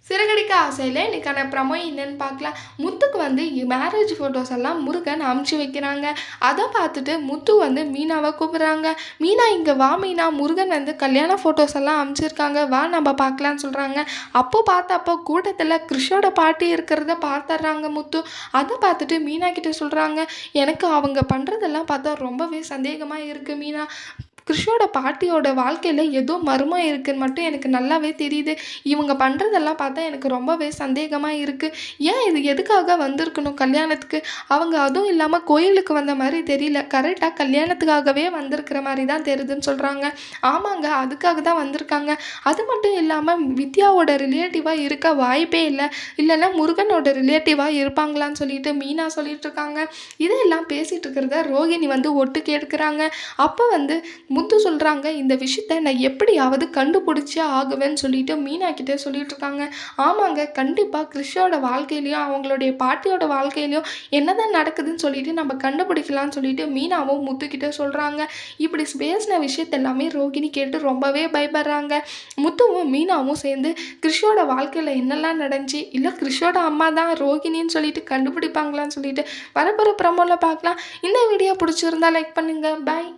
சிறகடிக்க ஆசையில் இன்னைக்கான ப்ரமோ என்னன்னு பார்க்கலாம். முத்துக்கு வந்து மேரேஜ் ஃபோட்டோஸ் எல்லாம் முருகன் அமுச்சு வைக்கிறாங்க. அதை பார்த்துட்டு முத்து வந்து மீனாவை கூப்பிட்றாங்க. மீனா இங்கே வா மீனா, முருகன் வந்து கல்யாண ஃபோட்டோஸ் எல்லாம் அமுச்சிருக்காங்க, வா நம்ம பார்க்கலான்னு சொல்கிறாங்க. அப்போ கூட்டத்தில் கிறிஷோட பாட்டி இருக்கிறத பார்த்துட்றாங்க முத்து. அதை பார்த்துட்டு மீனா கிட்ட சொல்கிறாங்க, எனக்கு அவங்க பண்ணுறதெல்லாம் பார்த்தா ரொம்பவே சந்தேகமாக இருக்குது மீனா. கிறிஷோட பாட்டியோட வாழ்க்கையில் ஏதோ மர்மம் இருக்குன்னு மட்டும் எனக்கு நல்லாவே தெரியுது. இவங்க பண்ணுறதெல்லாம் பார்த்தா எனக்கு ரொம்பவே சந்தேகமாக இருக்குது. ஏன் இது எதுக்காக வந்திருக்கணும் கல்யாணத்துக்கு? அவங்க அதுவும் இல்லாமல் கோயிலுக்கு வந்த மாதிரி தெரியல, கரெக்டாக கல்யாணத்துக்காகவே வந்திருக்கிற மாதிரி தான் தெரியுதுன்னு சொல்கிறாங்க. ஆமாங்க, அதுக்காக தான் வந்திருக்காங்க. அது மட்டும் இல்லாமல் வித்யாவோட ரிலேட்டிவாக இருக்க வாய்ப்பே இல்லை, இல்லைன்னா முருகனோட ரிலேட்டிவாக இருப்பாங்களான்னு சொல்லிட்டு மீனா சொல்லிட்டு இருக்காங்க. இதெல்லாம் பேசிகிட்டு இருக்கிறத ரோகிணி வந்து ஒட்டு கேட்குறாங்க. அப்போ வந்து முத்து சொல்கிறாங்க, இந்த விஷயத்த நான் எப்படியாவது கண்டுபிடிச்சே ஆகுவேன்னு சொல்லிட்டு மீனா கிட்டே சொல்லிட்டு இருக்காங்க. ஆமாங்க, கண்டிப்பாக கிறிஷோட வாழ்க்கையிலையும் அவங்களுடைய பாட்டியோட வாழ்க்கையிலையும் என்னதான் நடக்குதுன்னு சொல்லிட்டு நம்ம கண்டுபிடிக்கலான்னு சொல்லிட்டு மீனாவும் முத்துக்கிட்ட சொல்கிறாங்க. இப்படி பேசின விஷயத்த எல்லாமே ரோகிணி கேட்டு ரொம்பவே பயப்படுறாங்க. முத்துவும் மீனாவும் சேர்ந்து கிறிஷோட வாழ்க்கையில் என்னெல்லாம் நடந்துச்சு, இல்லை கிறிஷோட அம்மா தான் ரோகிணின்னு சொல்லிட்டு கண்டுபிடிப்பாங்களான்னு சொல்லிட்டு வரப்போகிற ப்ரமோவில் பார்க்கலாம். இந்த வீடியோ பிடிச்சிருந்தா லைக் பண்ணுங்கள். பாய்.